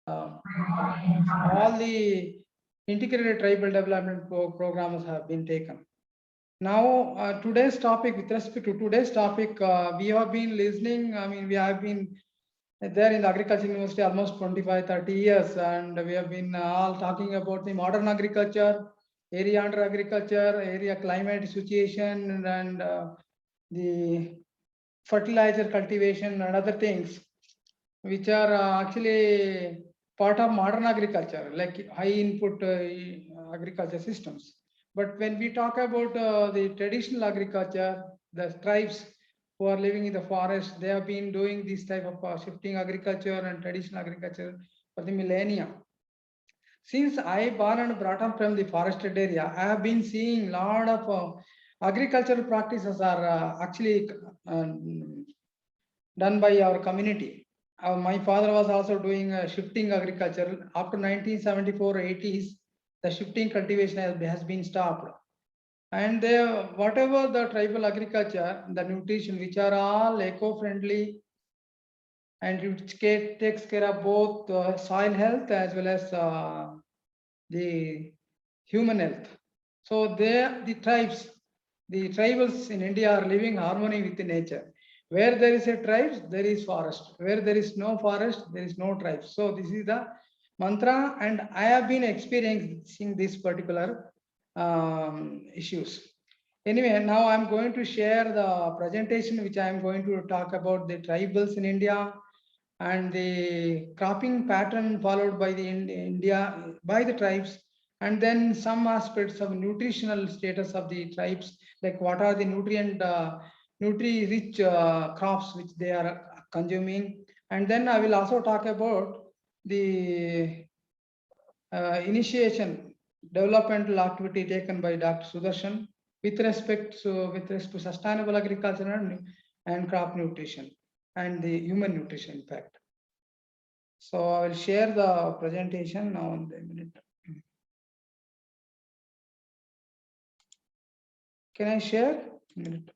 all the integrated tribal development programs have been taken. Now, today's topic, with respect to today's topic, we have been listening. I mean, we have been there in the agriculture university almost 25-30 years, and we have been all talking about the modern agriculture, area under agriculture, area climate situation, and the fertilizer cultivation and other things, which are actually part of modern agriculture, like high input agriculture systems. But when we talk about the traditional agriculture, the tribes who are living in the forest, they have been doing this type of shifting agriculture and traditional agriculture for the millennia. Since I born and brought up from the forested area, I have been seeing a lot of agricultural practices are actually done by our community. My father was also doing shifting agriculture. After 1974-80s, the shifting cultivation has been stopped. And whatever the tribal agriculture, the nutrition, which are all eco-friendly, and which takes care of both soil health as well as the human health. So the tribals in India are living harmony with the nature. Where there is a tribes, there is forest. Where there is no forest, there is no tribes. So this is the mantra, and I have been experiencing this particular issues. Anyway, now I'm going to share the presentation which I am going to talk about the tribals in India and the cropping pattern followed by the India by the tribes, and then some aspects of nutritional status of the tribes, like what are the nutri-rich crops which they are consuming. And then I will also talk about the initiation developmental activity taken by Dr. Sudarshan with respect to sustainable agriculture and crop nutrition and the human nutrition impact. So I will share the presentation now in a minute. Can I share? A minute.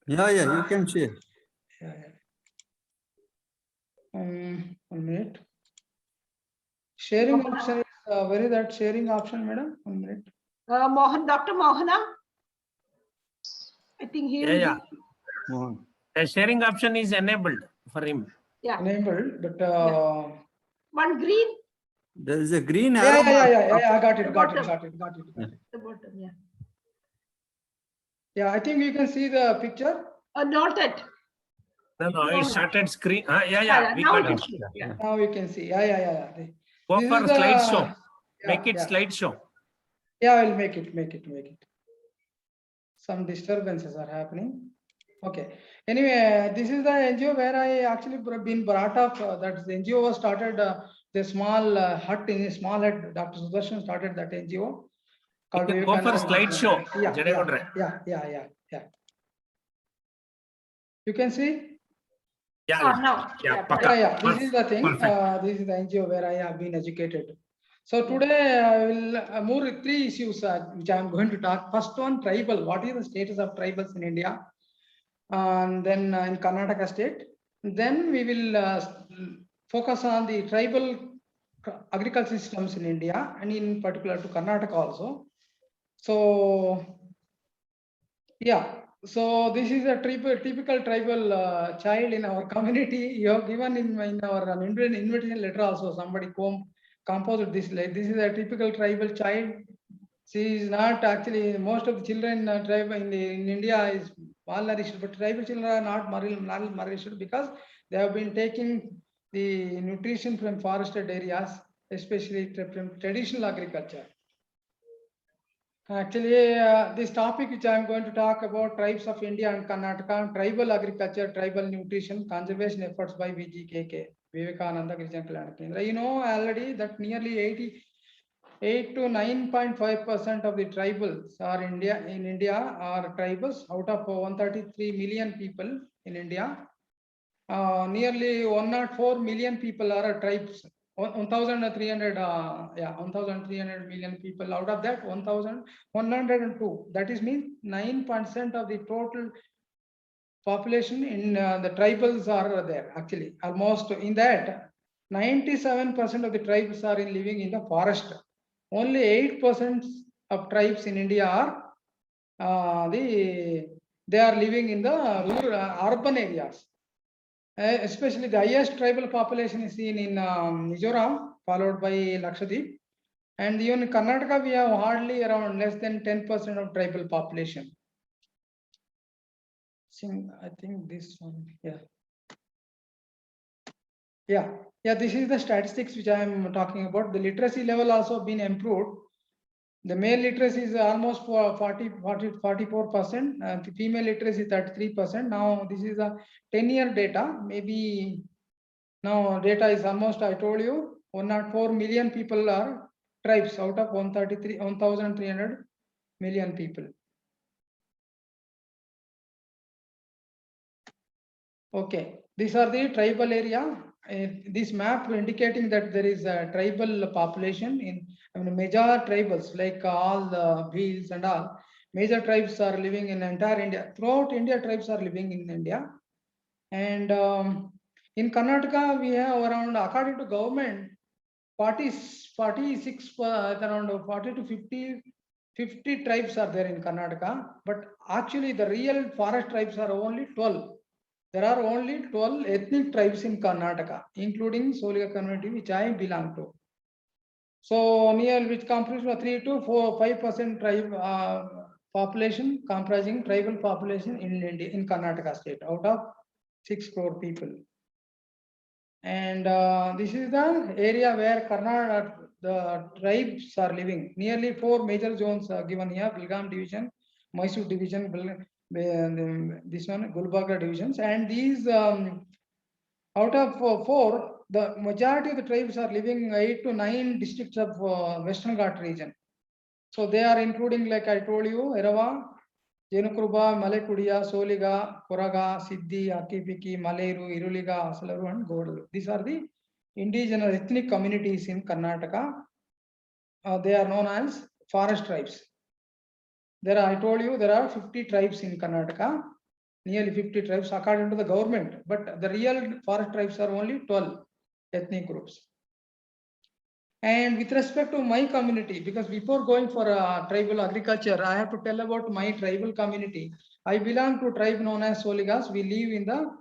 Yeah, you can share. Yeah. 1 minute. Sharing option is where is that sharing option, madam? 1 minute. Dr. Mohana. I think he will. Yeah. The sharing option is enabled for him. Yeah. Enabled, but one green. There is a green arrow. Yeah. I got it. The The bottom, yeah. Yeah, I think you can see the picture. Not it. No, it started screen. Yeah. We now got it. yeah. Now you can see. Yeah. Go This for is the- slideshow. Yeah, Make it yeah. slideshow. Yeah, I will make it. Some disturbances are happening. Okay. Anyway, this is the NGO where I actually been brought up. That the NGO was started the small hut in a small hut. Dr. Sudarshan started that NGO. You can go for slideshow. Yeah. You can see? No. Yeah. This is the thing. Perfect. This is the NGO where I have been educated. So today I will move 3 issues which I am going to talk. First one, tribal. What is the status of tribals in India? And then in Karnataka state. Then we will focus on the tribal agriculture systems in India and in particular to Karnataka also. So yeah. So this is a typical tribal child in our community. You have given in our invitation letter also, somebody composed this. Like this is a typical tribal child. She is not actually, most of the children tribe in India is malnourished, but tribal children are not malnourished because they have been taking the nutrition from forested areas, especially from traditional agriculture. Actually, this topic which I am going to talk about, tribes of India and Karnataka, tribal agriculture, tribal nutrition, conservation efforts by VGKK, Vivekananda Girijan Kalyan Kendra. You know already that nearly 8 to 9.5% of the tribals are in India are tribals. Out of 133 million people in India, nearly 104 million people are tribes. 1,300 million people. Out of that, 1,102. That is mean 9% of the total population in the tribals are there. Actually, almost in that 97% of the tribes are living in the forest. Only 8% of tribes in India are they are living in the rural urban areas. Especially the highest tribal population is seen in Mizoram, followed by Lakshadweep. And even in Karnataka, we have hardly around less than 10% of tribal population. I think this one, yeah. Yeah, this is the statistics which I am talking about. The literacy level also been improved. The male literacy is almost for 44%, the female literacy 33%. Now this is a 10-year data. Maybe now data is almost, I told you, 104 million people are tribes out of 1,300 million people. Okay, these are the tribal area. This map indicating that there is a tribal population in major tribals like all the Bhils and all. Major tribes are living in entire India. Throughout India, tribes are living in India. And in Karnataka, we have around, according to government, 46, around 40 to 50 tribes are there in Karnataka. But actually, the real forest tribes are only 12. There are only 12 ethnic tribes in Karnataka, including Soliga community, which I belong to. So near which comprises 3 to 5% tribe population, comprising tribal population in India, in Karnataka state, out of 6 crore people. And this is the area where Karnataka, the tribes are living. Nearly 4 major zones are given here: Belgaum division, Mysore division, this one Gulbarga divisions. And these out of 4, the majority of the tribes are living 8 to 9 districts of Western Ghat region. So they are including, like I told you, Erava, Jenukurba, Malekudiya, Soliga, Koraga, Siddhi, Akipiki, Maleru, Iruliga, Asalaru, and Godalu. These are the indigenous ethnic communities in Karnataka. They are known as forest tribes. There are, I told you, there are 50 tribes in Karnataka, nearly 50 tribes according to the government, but the real forest tribes are only 12 ethnic groups. And with respect to my community, because before going for tribal agriculture, I have to tell about my tribal community. I belong to a tribe known as Soligas. We live in the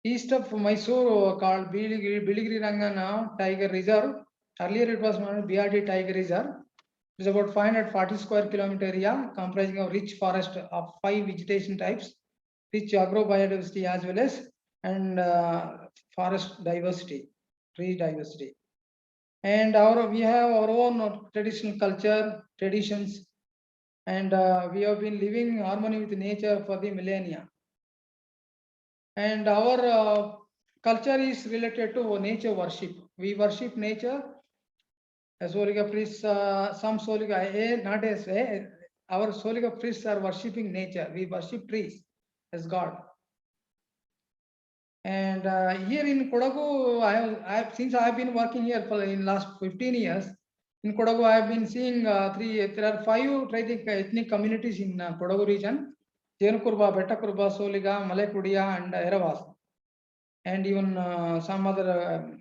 east of Mysore called Biligiri Rangana Tiger Reserve. Earlier it was known as BRD Tiger Reserve. It is about 540 square kilometer area comprising of rich forest of 5 vegetation types, rich agrobiodiversity as well as and forest diversity, tree diversity. And we have our own traditional culture, traditions, and we have been living in harmony with nature for the millennia. And our culture is related to nature worship. We worship nature. Soliga priests, some Soliga, not as our Soliga priests are worshipping nature. We worship trees as God. And here in Kodagu, since I have been working here for in last 15 years, in Kodagu I have been seeing there are 5 ethnic communities in Kodagu region: Jenukurba, Bettakurba, Soliga, Malekudiya, and Eravas. And even some other,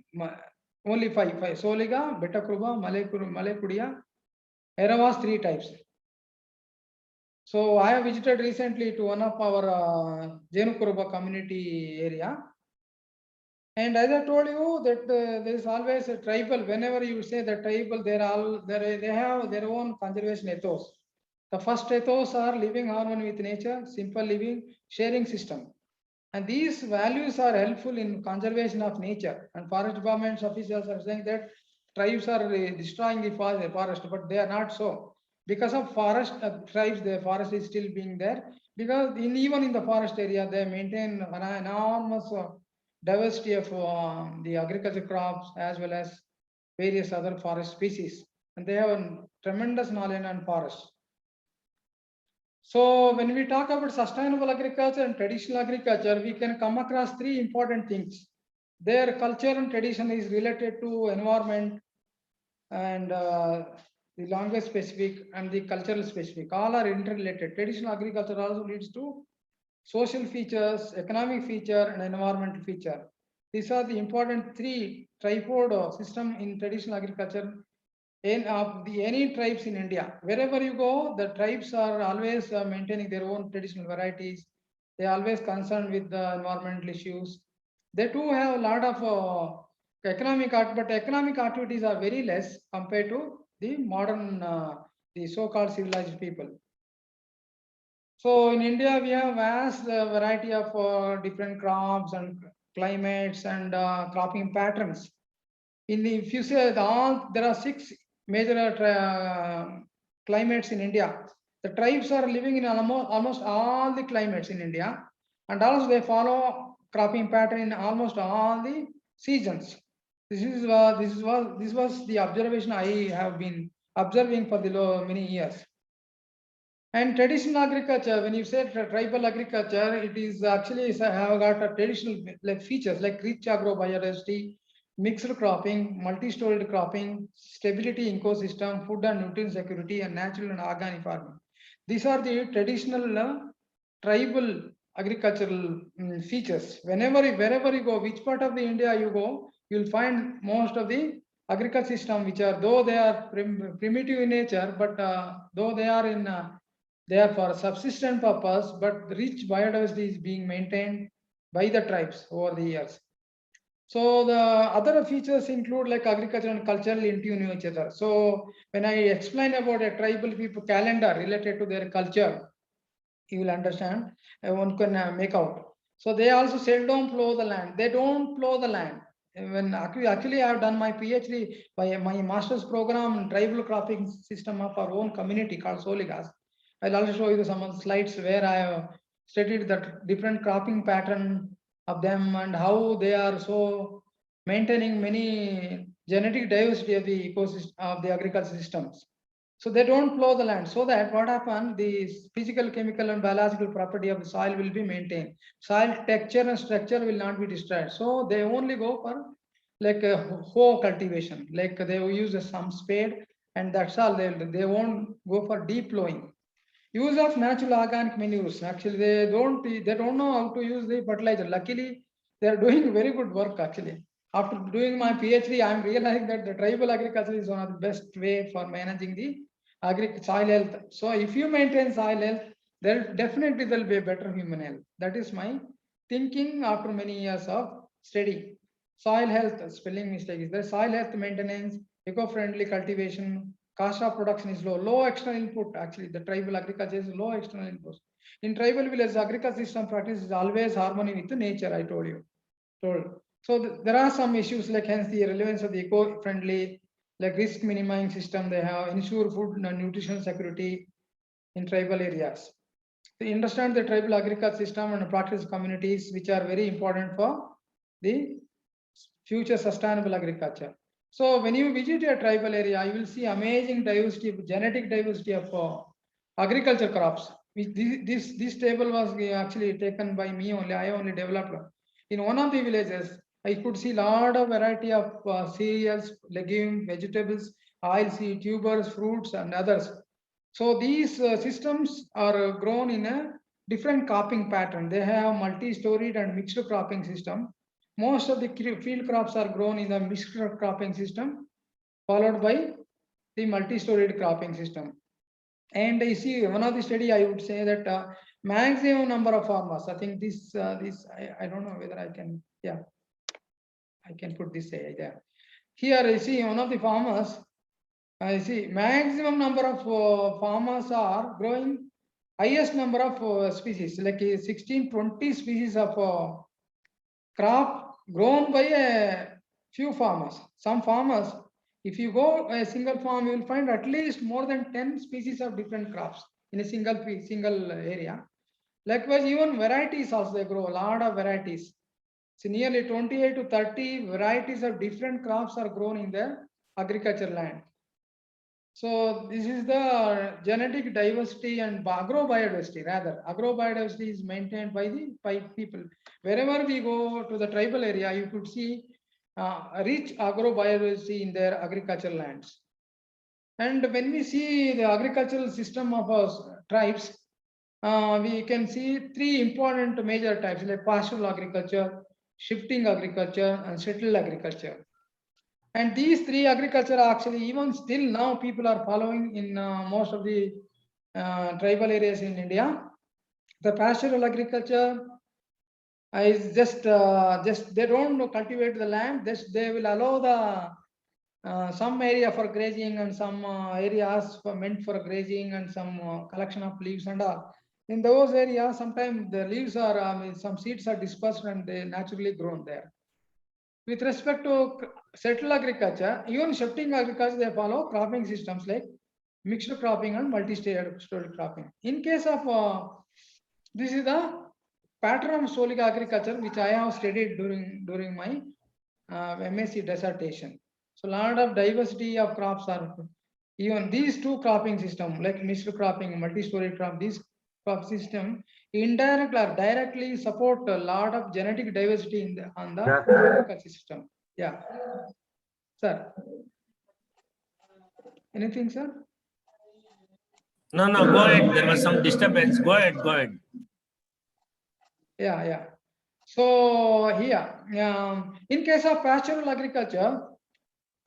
only 5: Soliga, Bettakurba, Malekudiya, Eravas, 3 types. So I have visited recently to one of our Jenukurba community area. And as I told you that there is always a tribal. Whenever you say the tribal, they have their own conservation ethos. The first ethos are living harmony with nature, simple living, sharing system. And these values are helpful in conservation of nature. And forest department officials are saying that tribes are destroying the forest, but they are not so. Because of forest tribes, the forest is still being there. Because even in the forest area, they maintain an enormous diversity of the agriculture crops as well as various other forest species, and they have a tremendous knowledge on forests. So when we talk about sustainable agriculture and traditional agriculture, we can come across 3 important things. Their culture and tradition is related to environment and the language specific and the cultural specific. All are interrelated. Traditional agriculture also leads to social features, economic feature, and environmental feature. These are the important three tripod system in traditional agriculture. In any tribes in India, wherever you go, the tribes are always maintaining their own traditional varieties. They are always concerned with the environmental issues. They too have a lot of economic but economic activities are very less compared to the modern, the so-called civilized people. So in India, we have vast variety of different crops and climates and cropping patterns. If you say there are 6 major climates in India. The tribes are living in almost all the climates in India, and also they follow cropping pattern in almost all the seasons. This was the observation I have been observing for the many years. And traditional agriculture, when you say tribal agriculture, it is actually have got a traditional like features like rich agrobiodiversity, mixed cropping, multi-storied cropping, stability ecosystem, food and nutrient security, and natural and organic farming. These are the traditional tribal agricultural features. Wherever you go, which part of the India you go, you'll find most of the agriculture system, which are, though they are primitive in nature, but though they are in they are for subsistence purpose, but rich biodiversity is being maintained by the tribes over the years. So the other features include like agriculture and cultural into each other. So when I explain about a tribal people calendar related to their culture, you will understand, one can make out. So they also seldom plow the land. They don't plow the land. When actually I have done my PhD by my master's program in tribal cropping system of our own community called Soligas. I'll also show you some of the slides where I have studied the different cropping pattern of them and how they are so maintaining many genetic diversity of the ecosystem of the agriculture systems. So they don't plow the land, so that what happens, the physical, chemical and biological property of the soil will be maintained. Soil texture and structure will not be destroyed. So they only go for like a hoe cultivation, like they will use some spade and that's all. They won't go for deep plowing. Use of natural organic manures. Actually, they don't know how to use the fertilizer. Luckily, they are doing very good work. Actually, after doing my PhD, I am realizing that the tribal agriculture is one of the best way for managing the soil health. So, if you maintain soil health, there definitely there will be a better human health. That is my thinking after many years of study. Soil health, spelling mistake is there. Soil health maintenance, eco-friendly cultivation, cost of production is low. Low external input. Actually, the tribal agriculture is low external input. In tribal villages, agriculture system practice is always harmony with the nature. I told you. So there are some issues like hence the relevance of the eco-friendly, like risk minimizing system. They have ensure food and nutrition security in tribal areas. To understand the tribal agriculture system and practice communities, which are very important for the future sustainable agriculture. So when you visit a tribal area, you will see amazing diversity, genetic diversity of agriculture crops. This table was actually taken by me only. I only developed. In one of the villages, I could see a lot of variety of cereals, legumes, vegetables, oilseed, tubers, fruits, and others. So these systems are grown in a different cropping pattern. They have multi-storied and mixed cropping system. Most of the field crops are grown in the mixed cropping system, followed by the multi-storied cropping system. And I see one of the study, I would say that maximum number of farmers. I think I don't know whether I can, yeah, I can put this there. Here I see one of the farmers. I see maximum number of farmers are growing highest number of species, like 16-20 species of crop grown by a few farmers. Some farmers, if you go a single farm, you will find at least more than 10 species of different crops in a single area. Likewise, even varieties also they grow, a lot of varieties. So nearly 28 to 30 varieties of different crops are grown in the agriculture land. So this is the genetic diversity and agrobiodiversity. Rather, agrobiodiversity is maintained by people. Wherever we go to the tribal area, you could see rich agrobiodiversity in their agricultural lands. And when we see the agricultural system of our tribes, we can see three important major types like pastoral agriculture, shifting agriculture, and settled agriculture. And these three agriculture are actually even still now people are following in most of the tribal areas in India. The pastoral agriculture is just they don't cultivate the land. They will allow the some area for grazing and some areas meant for grazing and some collection of leaves and all. In those areas, sometimes the leaves are some seeds are dispersed and they naturally grown there. With respect to settled agriculture, even shifting agriculture, they follow cropping systems like mixed cropping and multi-story cropping. In case of this is the pattern of solic agriculture which I have studied during my MSc dissertation. So a lot of diversity of crops are even these two cropping system like mixed cropping, multi-story crop. These crop system indirectly or directly support a lot of genetic diversity in on the agriculture system. Yeah, sir. Anything, sir? No, go ahead. There was some disturbance. Go ahead. Yeah. So here, in case of pastoral agriculture,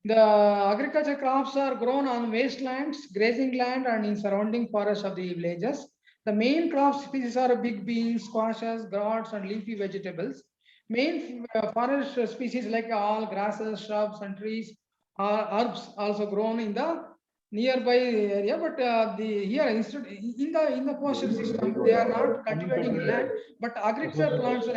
the agriculture crops are grown on wastelands, grazing land, and in surrounding forests of the villages. The main crop species are big beans, squashes, gourds, and leafy vegetables. Main forest species like all grasses, shrubs, and trees, herbs also grown in the nearby area. But here instead in the pasture system, they are not cultivating land, but agriculture plants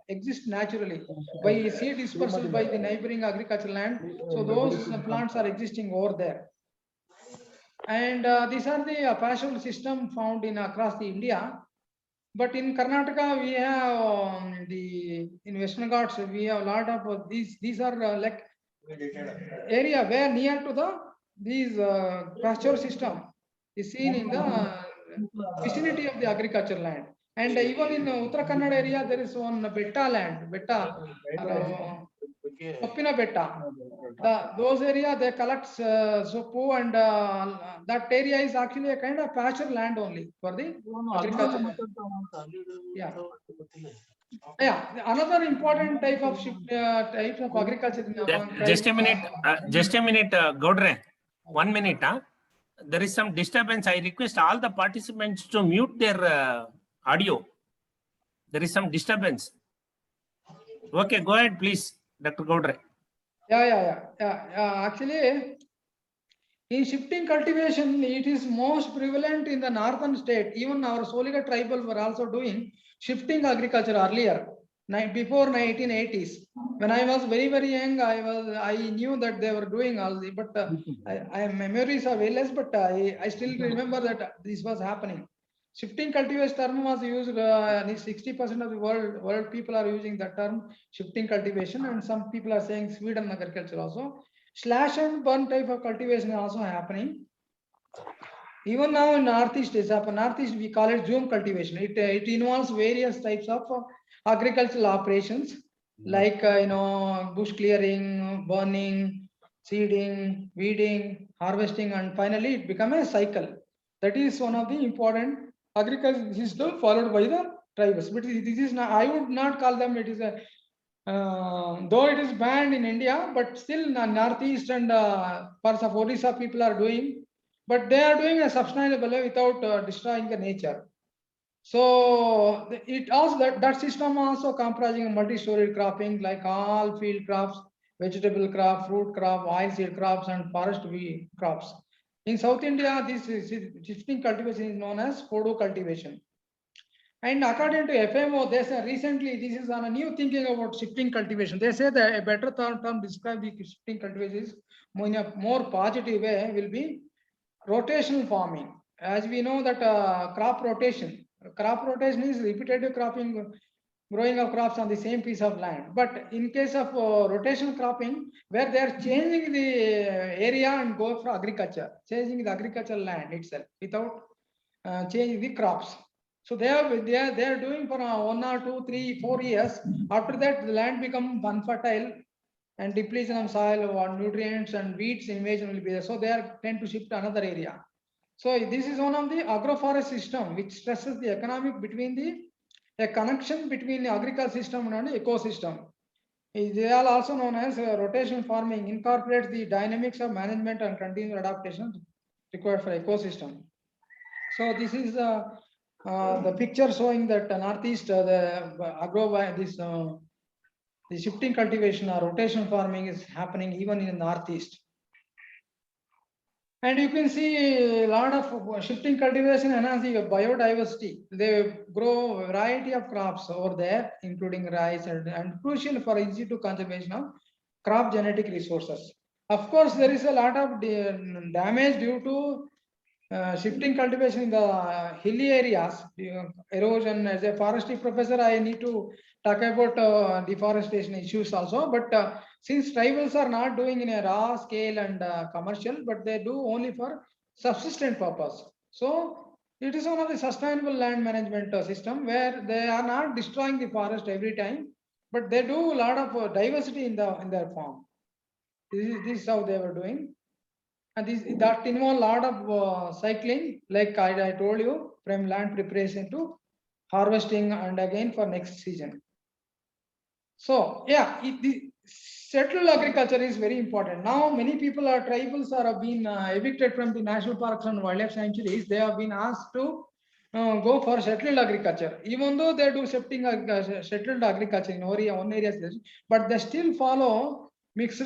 exist naturally by seed dispersal by the neighboring agriculture land. So those plants are existing over there. And these are the pastoral system found in across the India. But in Karnataka, we have in Western Ghats, we have a lot of these are like area where near to the these pasture system is seen in the vicinity of the agriculture land. And even in Uttara Kannada area, there is one Betta land, Soppina Betta. Those area they collect soppu and that area is actually a kind of pasture land only for the agriculture. Yeah, another important type of agriculture. Just a minute, Gaudre. 1 minute. There is some disturbance. I request all the participants to mute their audio. There is some disturbance. Okay, go ahead, please, Dr. Gaudre. Yeah. Actually, in shifting cultivation, it is most prevalent in the northern state. Even our Soliga tribal were also doing shifting agriculture earlier, before 1980s. When I was very young, I knew that they were doing all this, but I memories are way less, but I still remember that this was happening. Shifting cultivation term was used. 60% of the world people are using that term, shifting cultivation, and some people are saying Sweden agriculture also. Slash and burn type of cultivation is also happening. Even now in Northeast, we call it zoom cultivation. It involves various types of agricultural operations like bush clearing, burning, seeding, weeding, harvesting, and finally it becomes a cycle. That is one of the important agricultural system followed by the tribes. But this is not, I would not call them, it is a though it is banned in India, but still Northeast and parts of Odisha people are doing, but they are doing a sustainable way without destroying the nature. So it also that system also comprising multi-story cropping like all field crops, vegetable crop, fruit crop, oilseed crops, and forest crops. In South India, this shifting cultivation is known as Podu cultivation. And according to FMO, they say recently this is on a new thinking about shifting cultivation. They say that a better term describe the shifting cultivation is in a more positive way will be rotational farming. As we know that crop rotation is repetitive cropping, growing of crops on the same piece of land. But in case of rotational cropping, where they are changing the area and go for agriculture, changing the agricultural land itself without changing the crops. So they are doing for 1 or 2, 3, 4 years. After that, the land becomes unfertile and depletion of soil or nutrients and weeds invasion will be there. So they are tend to shift to another area. So this is one of the agroforest system which stresses the economic between a connection between the agricultural system and the ecosystem. They are also known as rotation farming, incorporates the dynamics of management and continuous adaptation required for ecosystem. So this is the picture showing that northeast, the shifting cultivation or rotation farming is happening even in the northeast. And you can see a lot of shifting cultivation enhancing biodiversity. They grow a variety of crops over there, including rice and crucial for in situ conservation of crop genetic resources. Of course, there is a lot of damage due to shifting cultivation in the hilly areas, erosion. As a forestry professor, I need to talk about deforestation issues also. But since tribals are not doing in a raw scale and commercial, but they do only for subsistent purpose. So it is one of the sustainable land management system where they are not destroying the forest every time, but they do a lot of diversity in their farm. This is how they were doing. And that involve a lot of cycling, like I told you, from land preparation to harvesting and again for next season. So yeah, the settled agriculture is very important. Now many people are tribals are being evicted from the national parks and wildlife sanctuaries. They have been asked to go for settled agriculture, even though they do settled agriculture in one area, but they still follow mixed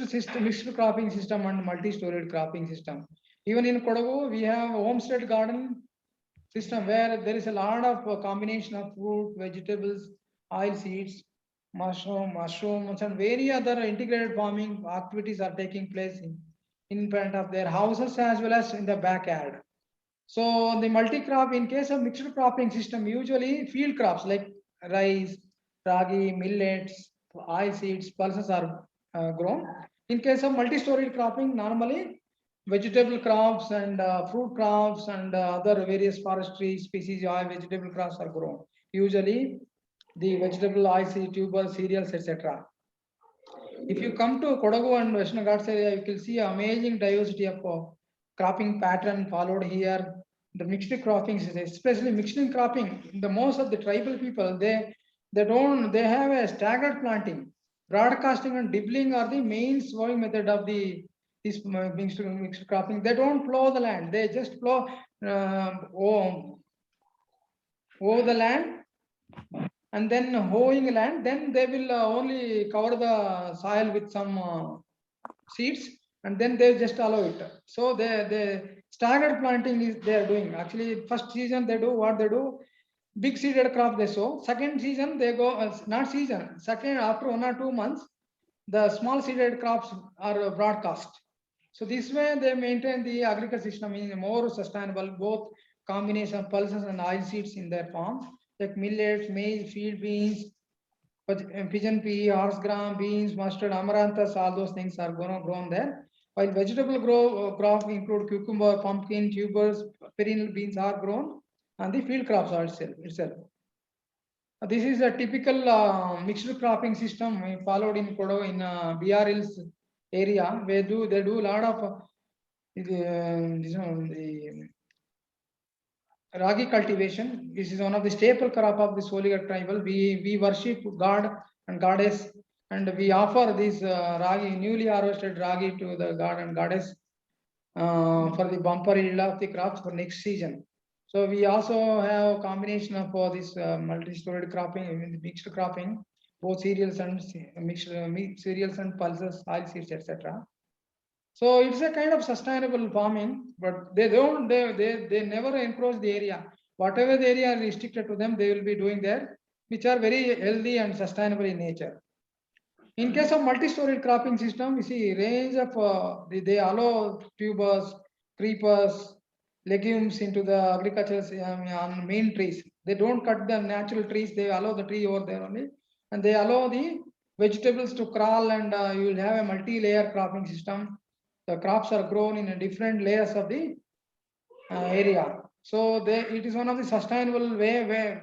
cropping system and multi-storied cropping system. Even in Kodagu, we have homestead garden system where there is a lot of combination of fruit, vegetables, oil seeds, mushrooms, and various other integrated farming activities are taking place in front of their houses as well as in the backyard. So the multi-crop, in case of mixed cropping system, usually field crops like rice, ragi, millets, oil seeds, pulses are grown. In case of multi-story cropping, normally vegetable crops and fruit crops and other various forestry species, oil vegetable crops are grown. Usually the vegetable, oil seed, tubers, cereals, etc. If you come to Kodagu and Western Ghats area, you can see amazing diversity of cropping pattern followed here. The mixed cropping, especially mixed cropping, the most of the tribal people, they have a staggered planting. Broadcasting and dibbling are the main sowing method of this mixed cropping. They don't plow the land, they just plow over the land and then hoeing land, then they will only cover the soil with some seeds and then they just allow it. So the staggered planting is they are doing. Actually, first season they do what they do, big seeded crop they sow. Second season they go, not season, second after 1 or 2 months, the small seeded crops are broadcast. So this way they maintain the agriculture system in more sustainable, both combination of pulses and oil seeds in their farm, like millets, maize, field beans, pigeon pea, horse gram, beans, mustard, amaranthus, all those things are grown there. While vegetable crop include cucumber, pumpkin, tubers, perennial beans are grown, and the field crops are itself. This is a typical mixed cropping system we followed in Kodagu in BR Hills area, where they do a lot of the ragi cultivation. This is one of the staple crop of the Soligat tribal. We worship God and goddess, and we offer this ragi, newly harvested ragi, to the god and goddess for the bumper yield of the crops for next season. So we also have a combination of this multi-storied cropping, mixed cropping, both cereals and mixed cereals and pulses, oil seeds, etc. So it's a kind of sustainable farming, but they never encroach the area. Whatever the area is restricted to them, they will be doing there, which are very healthy and sustainable in nature. In case of multi-storied cropping system, you see range of they allow tubers, creepers, legumes into the agriculture on main trees. They don't cut the natural trees, they allow the tree over there only, and they allow the vegetables to crawl, and you will have a multi-layer cropping system. The crops are grown in a different layers of the area. So it is one of the sustainable way where,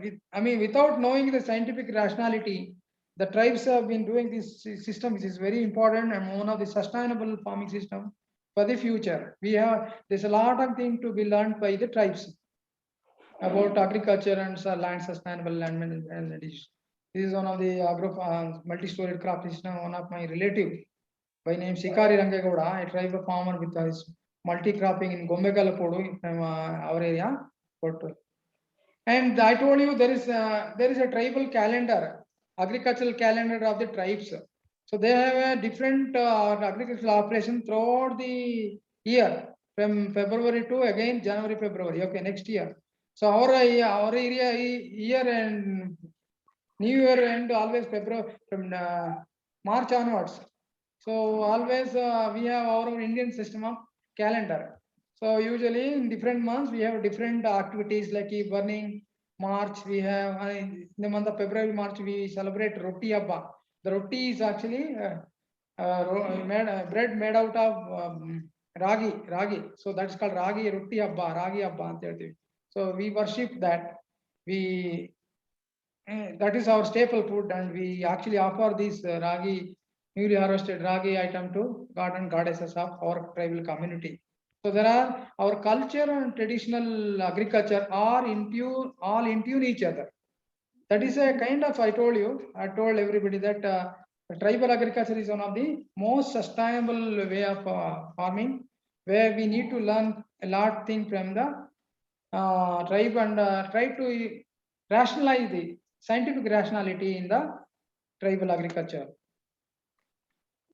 without knowing the scientific rationality, the tribes have been doing this system, which is very important and one of the sustainable farming system for the future. There's a lot of things to be learned by the tribes about agriculture and land sustainable land management. This is one of the multi-storied crop. This is now one of my relative by name Sikari Rangegowda, a tribal farmer with his multi-cropping in Gombegalapodu from our area. And I told you there is a tribal calendar, agricultural calendar of the tribes. So they have a different agricultural operation throughout the year from February to again January, February. Okay, next year. So our area year and New Year and always February from March onwards. So always we have our Indian system of calendar. So usually in different months we have different activities like burning. March we have in the month of February, March we celebrate Roti Abba. The roti is actually bread made out of ragi. So that's called ragi Roti Abba. So we worship that. That is our staple food, and we actually offer this ragi, newly harvested ragi item to god and goddesses of our tribal community. So there are our culture and traditional agriculture are all in tune each other. That is a kind of, I told everybody that tribal agriculture is one of the most sustainable way of farming, where we need to learn a lot thing from the tribe and try to rationalize the scientific rationality in the tribal agriculture.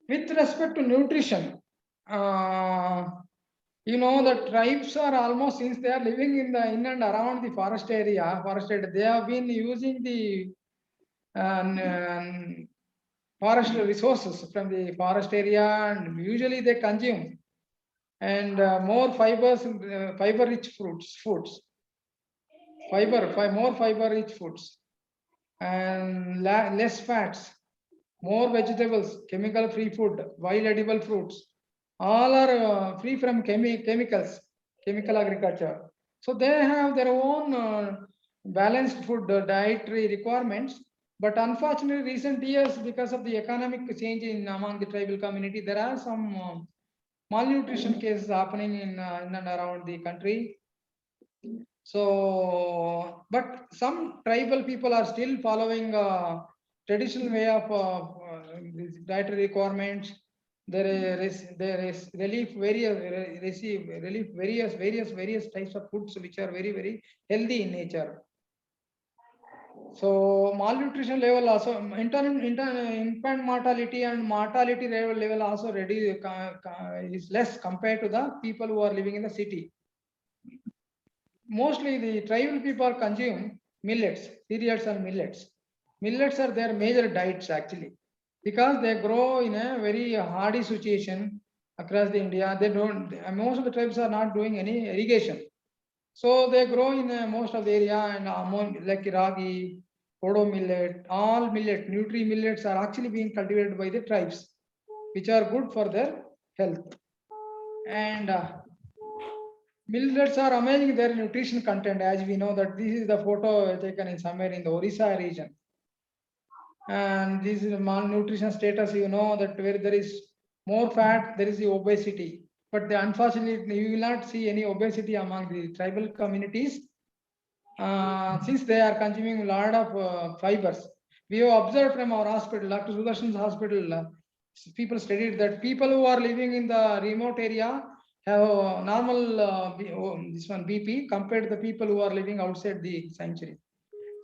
With respect to nutrition, you know, the tribes are almost, since they are living in and around the forest area, they have been using the forest resources from the forest area, and usually they consume and more fibers, fiber-rich foods, more fiber-rich foods, and less fats, more vegetables, chemical-free food, wild edible fruits. All are free from chemicals, chemical agriculture. So they have their own balanced food dietary requirements. But unfortunately, recent years, because of the economic change among the tribal community, there are some malnutrition cases happening in and around the country. So, but some tribal people are still following traditional way of dietary requirements. They receive various types of foods which are very healthy in nature. So malnutrition level also, infant mortality and mortality level also is less compared to the people who are living in the city. Mostly the tribal people consume millets, cereals and millets. Millets are their major diets actually, because they grow in a very hardy situation across the India. They don't, most of the tribes are not doing any irrigation. So they grow in most of the area, and like ragi, kodo millet, all millet, millets are actually being cultivated by the tribes, which are good for their health. And millets are amazing their nutrition content, as we know that this is the photo taken in somewhere in the Orissa region. And this is malnutrition status, you know, that where there is more fat, there is the obesity. But unfortunately, you will not see any obesity among the tribal communities since they are consuming a lot of fibers. We have observed from our hospital, Dr. Sudarshan's hospital, people studied that people who are living in the remote area have a normal BP compared to the people who are living outside the sanctuary.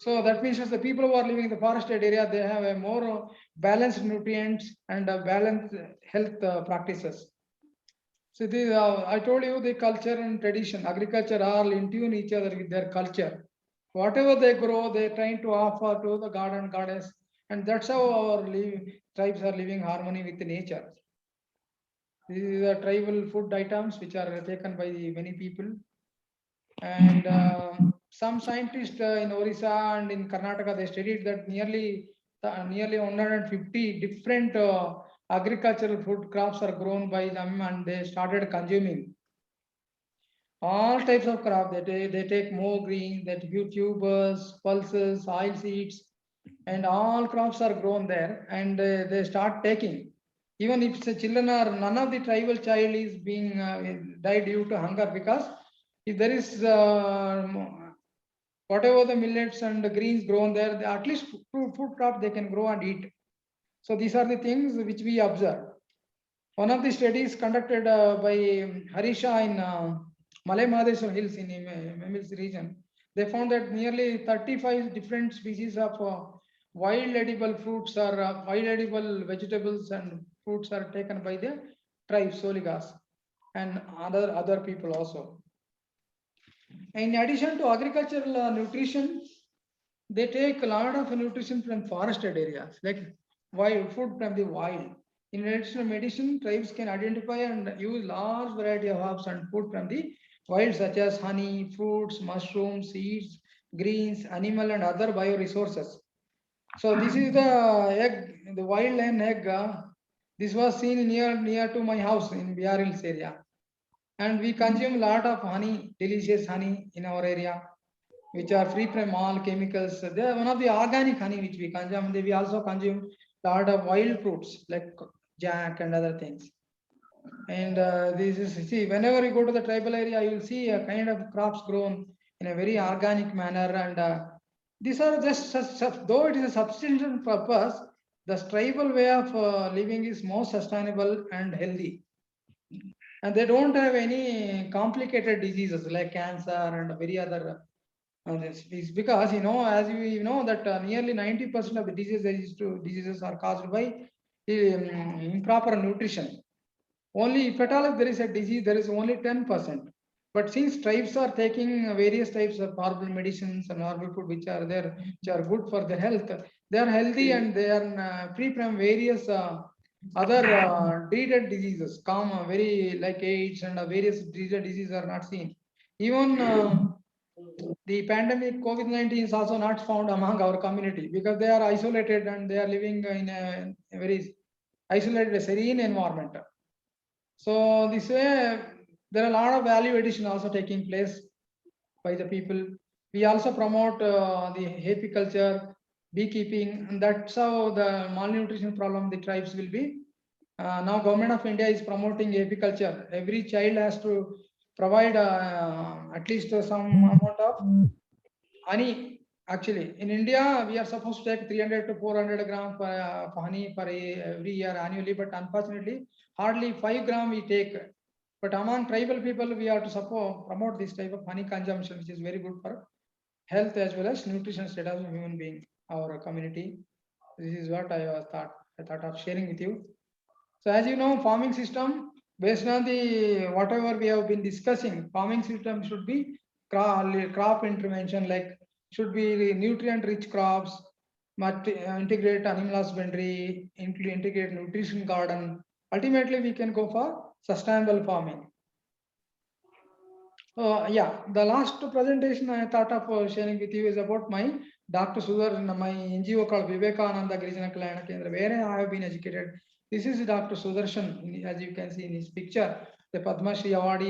So that means the people who are living in the forested area, they have a more balanced nutrients and balanced health practices. So I told you the culture and tradition, agriculture are in tune each other with their culture. Whatever they grow, they're trying to offer to the god and goddess. And that's how our tribes are living harmony with nature. These are the tribal food items which are taken by many people. And some scientists in Orissa and in Karnataka, they studied that nearly 150 different agricultural food crops are grown by them, and they started consuming all types of crop. They take more green, that tubers, pulses, oil seeds, and all crops are grown there, and they start taking. Even if the children are, none of the tribal child is being died due to hunger, because if there is whatever the millets and the greens grown there, at least food crop they can grow and eat. So these are the things which we observe. One of the studies conducted by Harisha in Malay Mahadeshwar Hills in Memils region, they found that nearly 35 different species of wild edible fruits or wild edible vegetables and fruits are taken by the tribe Soligas and other people also. In addition to agricultural nutrition, they take a lot of nutrition from forested areas, like wild food from the wild. In addition to medicine, tribes can identify and use large variety of herbs and food from the wild, such as honey, fruits, mushrooms, seeds, greens, animal and other bioresources. So this is the egg, the wild hen egg. This was seen near to my house in Bihar Hills area. And we consume a lot of honey, delicious honey in our area, which are free from all chemicals. They are one of the organic honey which we consume. We also consume a lot of wild fruits like jack and other things. And this is, see, whenever you go to the tribal area, you will see a kind of crops grown in a very organic manner. And these are just, though it is a subsistence purpose, the tribal way of living is more sustainable and healthy. And they don't have any complicated diseases like cancer and very other. It's because, as you know that nearly 90% of the diseases are caused by improper nutrition. Only if at all if there is a disease, there is only 10%. But since tribes are taking various types of herbal medicines and herbal food which are there, which are good for their health, they are healthy and they are free from various other dreaded diseases, very like AIDS and various dreaded diseases are not seen. Even the pandemic COVID-19 is also not found among our community because they are isolated and they are living in a very isolated, serene environment. So this way, there are a lot of value addition also taking place by the people. We also promote the apiculture, beekeeping, and that's how the malnutrition problem the tribes will be. Now Government of India is promoting apiculture. Every child has to provide at least some amount of honey. Actually, in India, we are supposed to take 300 to 400 grams of honey every year annually, but unfortunately, hardly 5 grams we take. But among tribal people, we have to promote this type of honey consumption, which is very good for health as well as nutrition status of human being, our community. This is what I thought of sharing with you. So as you know, farming system, based on the whatever we have been discussing, farming system should be crop intervention, like should be nutrient rich crops, integrate animal husbandry, integrate nutrition garden. Ultimately, we can go for sustainable farming. Yeah, the last presentation I thought of sharing with you is about my Dr. Sudarshan, my NGO called Vivekananda Girijana Kalyana Kendra, where I have been educated. This is Dr. Sudarshan, as you can see in his picture, the Padma Shri Award.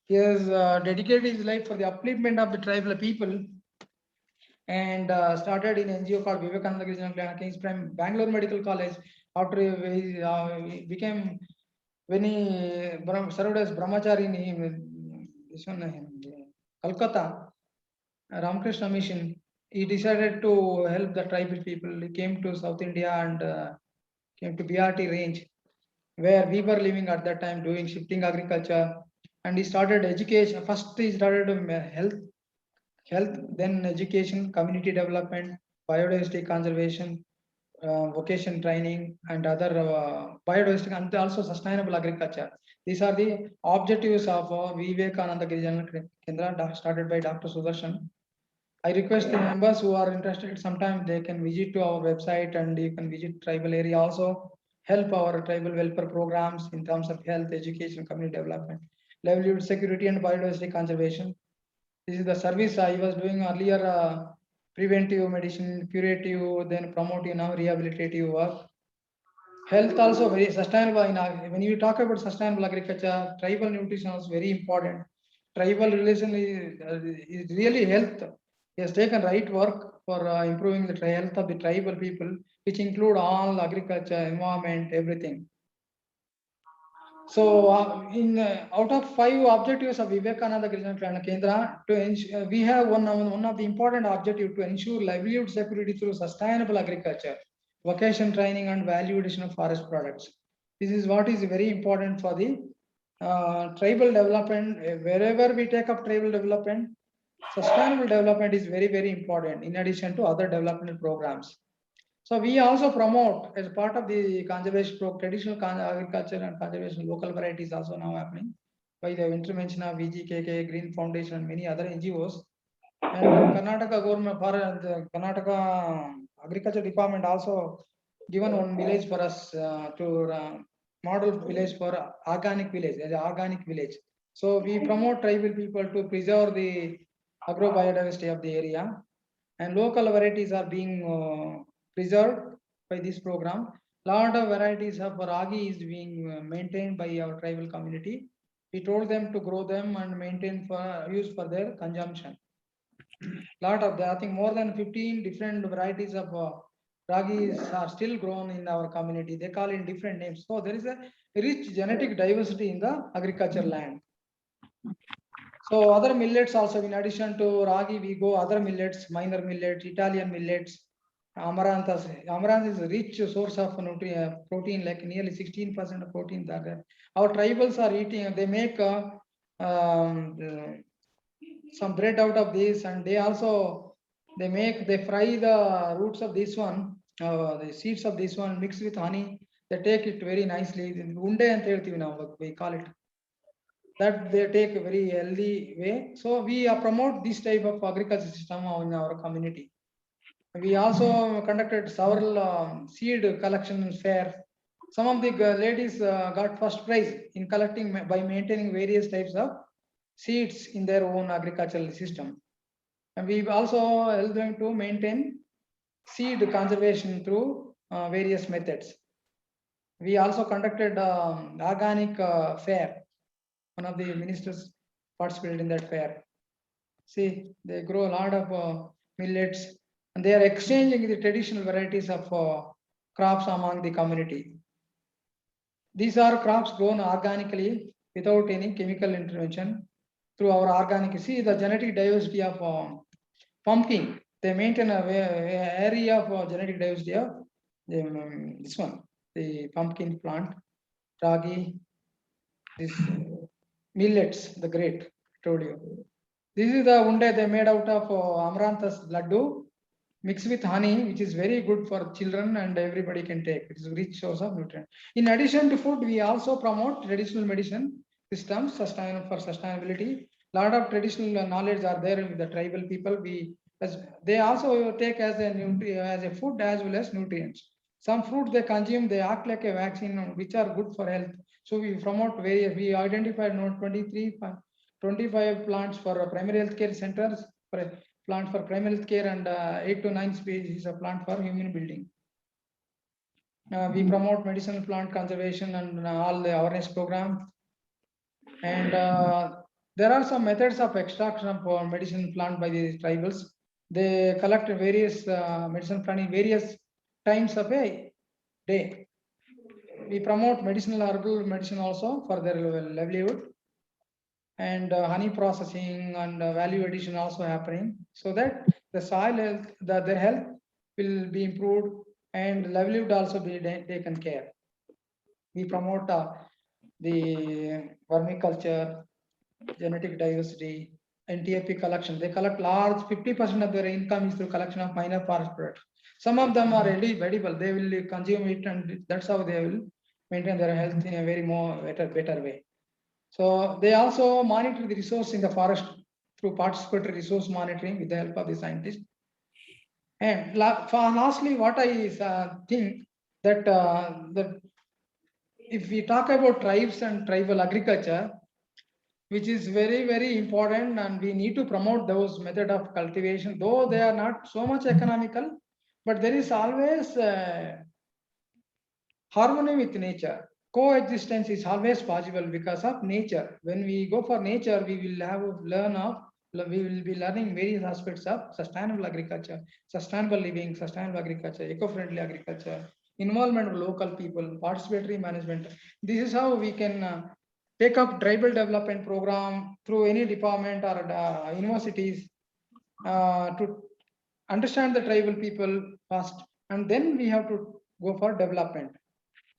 He has dedicated his life for the upliftment of the tribal people and started in NGO called Vivekananda Girijana Kalyana Kendra from Bangalore Medical College. After he became, when he served as brahmachari in Kolkata, Ramakrishna Mission, he decided to help the tribal people. He came to South India and came to BRT range, where we were living at that time doing shifting agriculture. And he started education. First, he started health, then education, community development, biodiversity conservation, vocation training, and other biodiversity, and also sustainable agriculture. These are the objectives of Vivekananda Girijana Kendra, started by Dr. Sudarshan. I request the members who are interested, sometime they can visit to our website and you can visit tribal area also, help our tribal welfare programs in terms of health, education, community development, livelihood security and biodiversity conservation. This is the service I was doing earlier, preventive medicine, curative, then promotive, now rehabilitative work. Health also very sustainable. When you talk about sustainable agriculture, tribal nutrition is very important. Tribal relation is really health. He has taken right work for improving the health of the tribal people, which include all agriculture, environment, everything. So out of 5 objectives of Vivekananda Girijana Kalyan Kendra, we have one of the important objective to ensure livelihood security through sustainable agriculture, vocation training and value addition of forest products. This is what is very important for the tribal development. Wherever we take up tribal development, sustainable development is very, very important in addition to other development programs. So we also promote as part of the conservation traditional agriculture and conservation local varieties also now happening by the intervention of VGKK, Green Foundation and many other NGOs. And Karnataka government, the Karnataka Agriculture Department also given one village for us to model village for organic village, as an organic village. So we promote tribal people to preserve the agro biodiversity of the area, and local varieties are being preserved by this program. Lot of varieties of ragi is being maintained by our tribal community. We told them to grow them and maintain for use for their consumption. Lot of I think more than 15 different varieties of ragis are still grown in our community. They call it different names. So there is a rich genetic diversity in the agriculture land. So other millets also, in addition to ragi, we go other millets, minor millets, Italian millets, amaranthus. Amaranth is a rich source of protein, like nearly 16% of protein there. Our tribals are eating, they make some bread out of this, and they also they fry the roots of this one, the seeds of this one mixed with honey. They take it very nicely. Unde and heltivi now we call it. That they take a very healthy way. So we promote this type of agriculture system in our community. We also conducted several seed collection fair. Some of the ladies got first prize in collecting by maintaining various types of seeds in their own agricultural system. And we also helped them to maintain seed conservation through various methods. We also conducted organic fair. One of the ministers participated in that fair. See, they grow a lot of millets, and they are exchanging the traditional varieties of crops among the community. These are crops grown organically without any chemical intervention through our organic. See the genetic diversity of pumpkin. They maintain a area of genetic diversity of this one, the pumpkin plant, ragi, this millets, the great, told you. This is the unde they made out of amaranthus laddu mixed with honey, which is very good for children and everybody can take. It is a rich source of nutrient. In addition to food, we also promote traditional medicine systems for sustainability. Lot of traditional knowledge are there with the tribal people. They also take as a food as well as nutrients. Some fruits they consume, they act like a vaccine, which are good for health. So we promote various, we identified 25 plants for primary health care centers, plant for primary health care, and 8 to 9 species of plant for human building. We promote medicinal plant conservation and all the awareness program. And there are some methods of extraction of medicinal plant by the tribals. They collect various medicinal plant in various times of a day. We promote medicinal herbal medicine also for their livelihood, and honey processing and value addition also happening, so that the soil health, their health will be improved and livelihood also be taken care. We promote the vermiculture, genetic diversity, NTFP collection. They collect large 50% of their income is through collection of minor forest products. Some of them are edible. They will consume it, and that's how they will maintain their health in a very better way. So they also monitor the resource in the forest through participatory resource monitoring with the help of the scientists. And lastly, what I think that if we talk about tribes and tribal agriculture, which is very, very important, and we need to promote those method of cultivation, though they are not so much economical, but there is always harmony with nature. Coexistence is always possible because of nature. When we go for nature, we will be learning various aspects of sustainable agriculture, sustainable living, sustainable agriculture, eco-friendly agriculture, involvement of local people, participatory management. This is how we can take up tribal development program through any department or universities to understand the tribal people first, and then we have to go for development.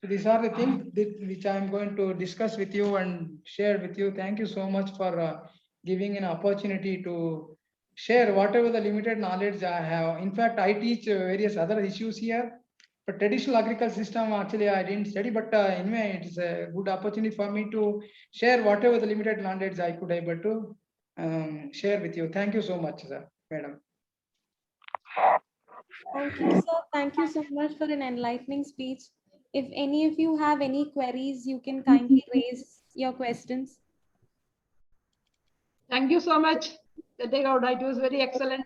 So these are the things which I am going to discuss with you and share with you. Thank you so much for giving an opportunity to share whatever the limited knowledge I have. In fact, I teach various other issues here, but traditional agriculture system actually I didn't study, but anyway, it's a good opportunity for me to share whatever the limited knowledge I could able to share with you. Thank you so much, sir, madam. Thank you, sir. Thank you so much for an enlightening speech. If any of you have any queries, you can kindly raise your questions. Thank you so much, Gauda. It was very excellent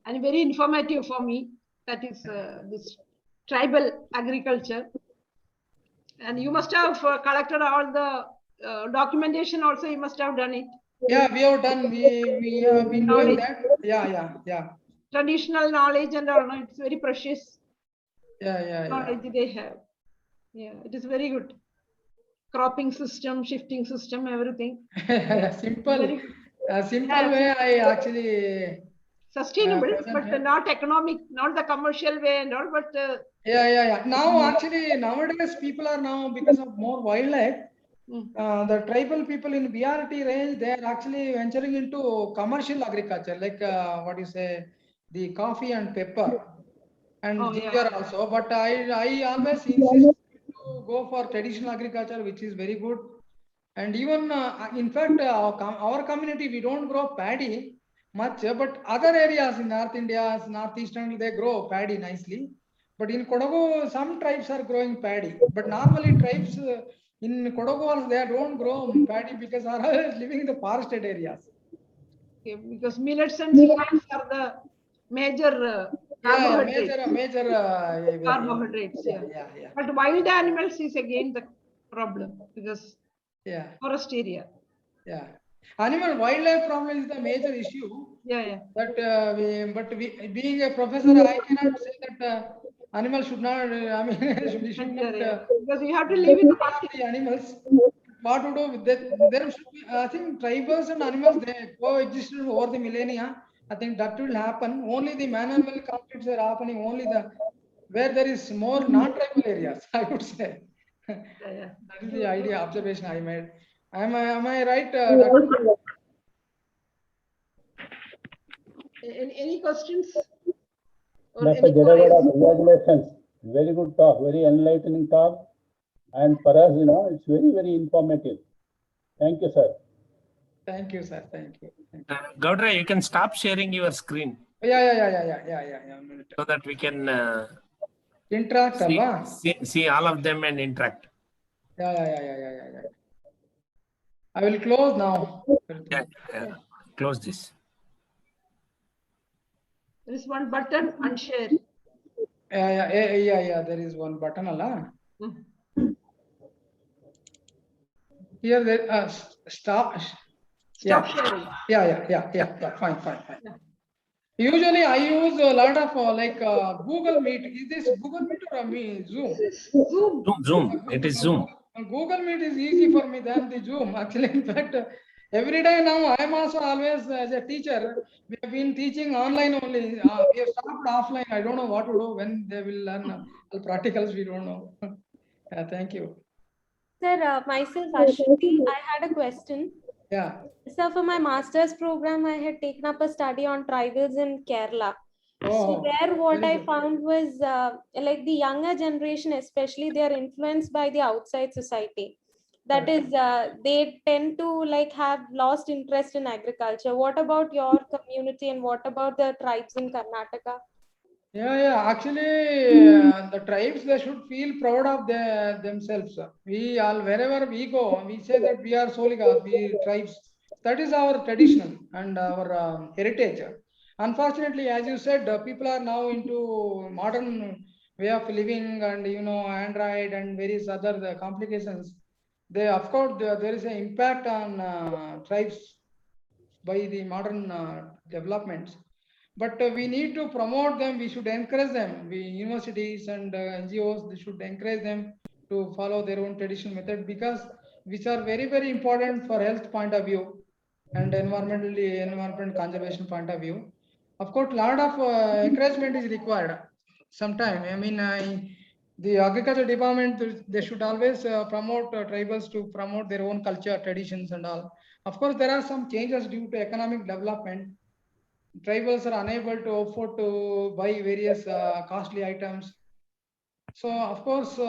and very informative for me. That is this tribal agriculture. And you must have collected all the documentation also, you must have done it. Yeah, we have done, we have been doing that. Yeah. Traditional knowledge and all, no, it's very precious Yeah. knowledge they have. Yeah, it is very good. Cropping system, shifting system, everything. Simple Yeah. way I actually Sustainable, present but here. not economic, not the commercial way and all, but Yeah. Now actually nowadays people are now, because of more wildlife, the tribal people in BRT range, they are actually venturing into commercial agriculture, like what you say, the coffee and pepper and ginger also. But I always insist to go for traditional agriculture, which is very good. And even in fact, our community, we don't grow paddy much, but other areas in North India, Northeastern, they grow paddy nicely. But in Kodagu, some tribes are growing paddy. But normally tribes in Kodagu, they don't grow paddy because are living in the forested areas. okay, because millets and cereals are the major carbohydrates. Major Carbohydrates, yeah. But wild animals is again the problem because forest area. Yeah. Animal wildlife problem is the major issue. Yeah. But being a professor, I cannot say that animals should not. We should not. Because you have to live with the animals. What to do with that? There should be. I think tribals and animals, they coexisted over the millennia. I think that will happen. Only the man-animal conflicts are happening. Only where there is more non-tribal areas, I would say. That is the idea, observation I made. Am I right, Dr.? Any questions? Dr. Jadagowda, congratulations. Very good talk, very enlightening talk. And for us, it's very, very informative. Thank you, sir. Thank you, sir. Thank you. Gaudra, you can stop sharing your screen. Yeah. So that we can interact, see all of them and interact. Yeah. I will close now. Yeah. Close this. There is one button, unshare. Yeah. There is one button, Allah. Here, there. Stop sharing. Yeah. Fine. Usually, I use a lot of Google Meet. Is this Google Meet or Zoom? Zoom. It is Zoom. Google Meet is easy for me than the Zoom. Actually, in fact, every day now I am also always as a teacher. We have been teaching online only. We have stopped offline. I don't know what to do when they will learn the practicals. We don't know. Thank you. Sir, myself Ashwati, I had a question. Yeah. Sir, for my master's program, I had taken up a study on tribals in Kerala. So there what I found was like the younger generation, especially, they are influenced by the outside society. That is, they tend to have lost interest in agriculture. What about your community and what about the tribes in Karnataka? Yeah. Actually, the tribes, they should feel proud of themselves. Wherever we go, we say that we are Soliga, we tribes. That is our tradition and our heritage. Unfortunately, as you said, people are now into modern way of living and Android and various other complications. Of course, there is an impact on tribes by the modern developments. but we need to promote them. We should encourage them. We universities and NGOs, they should encourage them to follow their own traditional method, because which are very, very important for health point of view and environment conservation point of view. Of course, lot of encouragement is required. Sometime, I mean, the agriculture department, they should always promote tribals to promote their own culture, traditions and all. Of course, there are some changes due to economic development. Tribals are unable to afford to buy various costly items. So of course,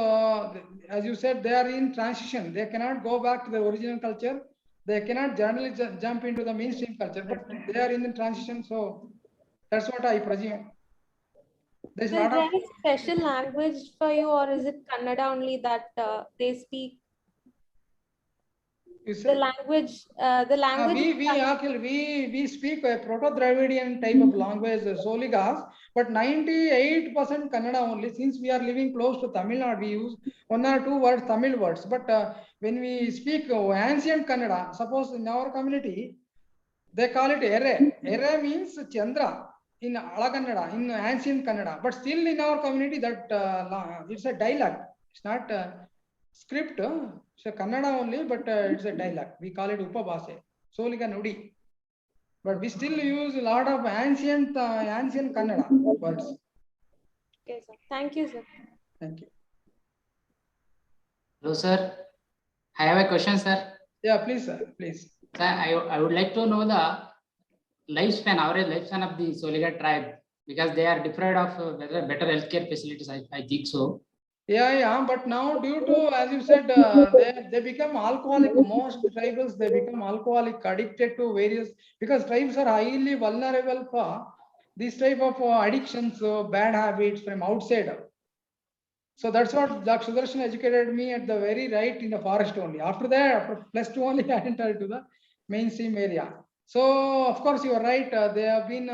as you said, they are in transition. They cannot go back to the original culture. They cannot generally jump into the mainstream culture, but they are in the transition. So that's what I presume. There's Is a lot there of, a special language for you, or is it Kannada only that they speak? you The said, language, the language. we speak a Proto-Dravidian type of language, Soligas, but 98% Kannada only. Since we are living close to Tamil Nadu, we use one or two words, Tamil words. But when we speak ancient Kannada, suppose in our community, they call it Ere. Ere means Chandra in Alakannada, in ancient Kannada. But still in our community, that it's a dialect. It's not script. It's a Kannada only, but it's a dialect. We call it Upabhase, Soliga Nudi. But we still use a lot of ancient Kannada words. Okay, sir. Thank you, sir. Thank you. Hello, sir. I have a question, sir. Yeah, please, sir, please. Sir, I would like to know the lifespan, average lifespan of the Soliga tribe, because they are deprived of better healthcare facilities. I think so. Yeah, but now due to, as you said, they become alcoholic. Most tribals, they become alcoholic, addicted to various, because tribes are highly vulnerable for this type of addictions, bad habits from outside. So that's what Dr. Sudarshan educated me at the very right in the forest only. After that, after +2 only, I entered to the mainstream area. So of course you are right. They have been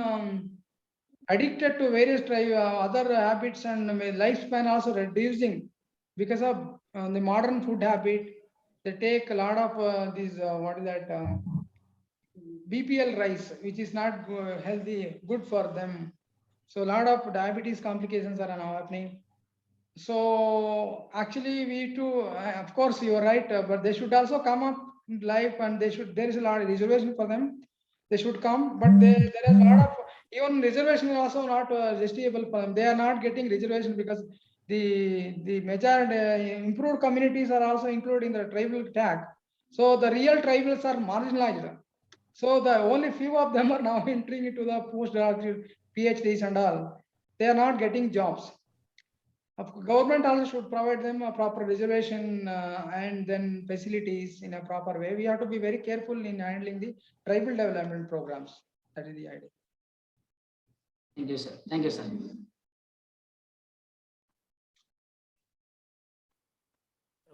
addicted to various other habits, and lifespan also reducing because of the modern food habit. They take a lot of these what is that BPL rice, which is not healthy, good for them. So a lot of diabetes complications are now happening. So actually we too, of course you are right, but they should also come up in life, and they should, there is a lot of reservation for them. They should come, but there is a lot of, even reservation is also not justifiable for them. They are not getting reservation because the majority improved communities are also included in the tribal tag. So the real tribals are marginalized. So the only few of them are now entering into the postgraduate PhDs and all. They are not getting jobs. Government also should provide them a proper reservation and then facilities in a proper way. We have to be very careful in handling the tribal development programs. That is the idea. Thank you, sir. Thank you, sir.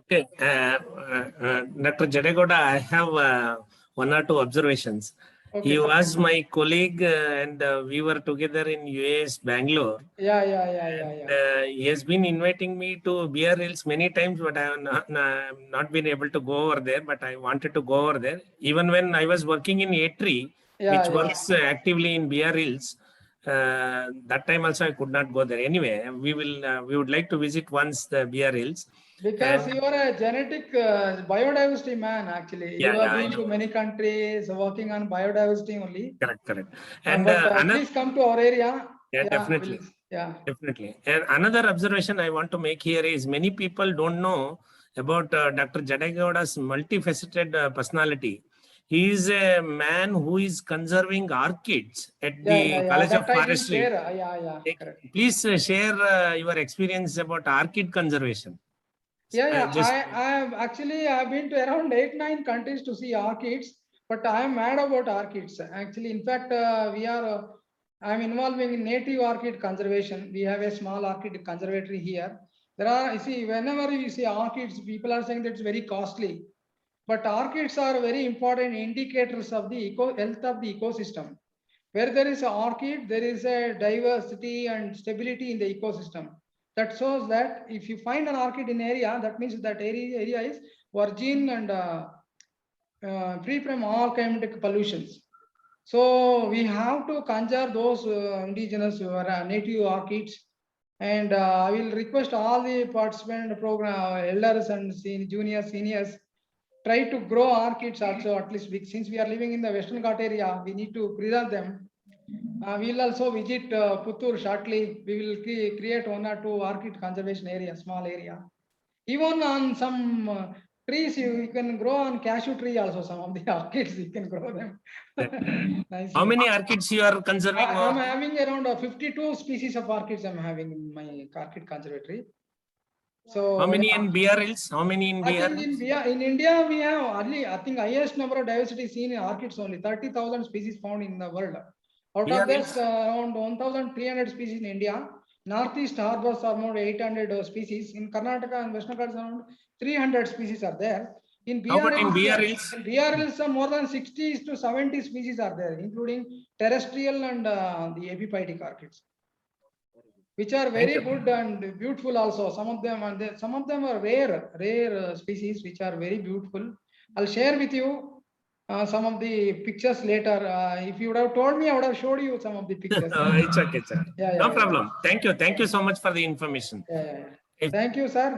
Okay, Dr. Jadegoda, I have one or two observations. Okay. He was my colleague and we were together in US, Bangalore. Yeah. He has been inviting me to Bear Hills many times, but I have not been able to go over there, but I wanted to go over there. Even when I was working in A3, which works actively in Bear Hills, that time also I could not go there. Anyway, we would like to visit once the Bear Hills. Because you are a genetic biodiversity man, actually. You have been to many countries working on biodiversity only. Correct. And please come to our area. Yeah, definitely. Definitely. And another observation I want to make here is many people don't know about Dr. Jadegoda's multifaceted personality. He is a man who is conserving orchids at the College of Forestry. Please share your experience about orchid conservation. I've been to around 8-9 countries to see orchids, but I am mad about orchids. Actually, in fact, I'm involving in native orchid conservation. We have a small orchid conservatory here. Whenever you see orchids, people are saying that it's very costly, but orchids are very important indicators of the health of the ecosystem. Where there is an orchid, there is a diversity and stability in the ecosystem. That shows that if you find an orchid in area, that means that area is virgin and free from all climatic pollutions. So we have to conserve those indigenous native orchids. And I will request all the participant program elders and juniors, seniors, try to grow orchids also, at least since we are living in the Western Ghat area, we need to preserve them. We will also visit Puttur shortly. We will create 1 or 2 orchid conservation area, small area. Even on some trees, you can grow on cashew tree also. Some of the orchids you can grow them. Nicely. How many orchids you are conserving? I'm having around 52 species of orchids. I'm having in my orchid conservatory. So How many in BR Hills? How many in I BR? think in India we have only, I think, highest number of diversity seen in orchids only 30,000 species found in the world. Out BR of this, Hills? around 1,300 species in India. Northeast harbors are more 800 species. In Karnataka and Western Ghats, around 300 species are there. In BR How about in BR Hills, Hills? more than 60 to 70 species are there, including terrestrial and the epiphytic orchids, which are very good and beautiful also. Some of them are rare species which are very beautiful. I'll share with you some of the pictures later. If you would have told me, I would have showed you some of the pictures. It's okay, it's okay. Yeah, No problem. Thank you. Thank you so much for the information. If- Thank you, sir.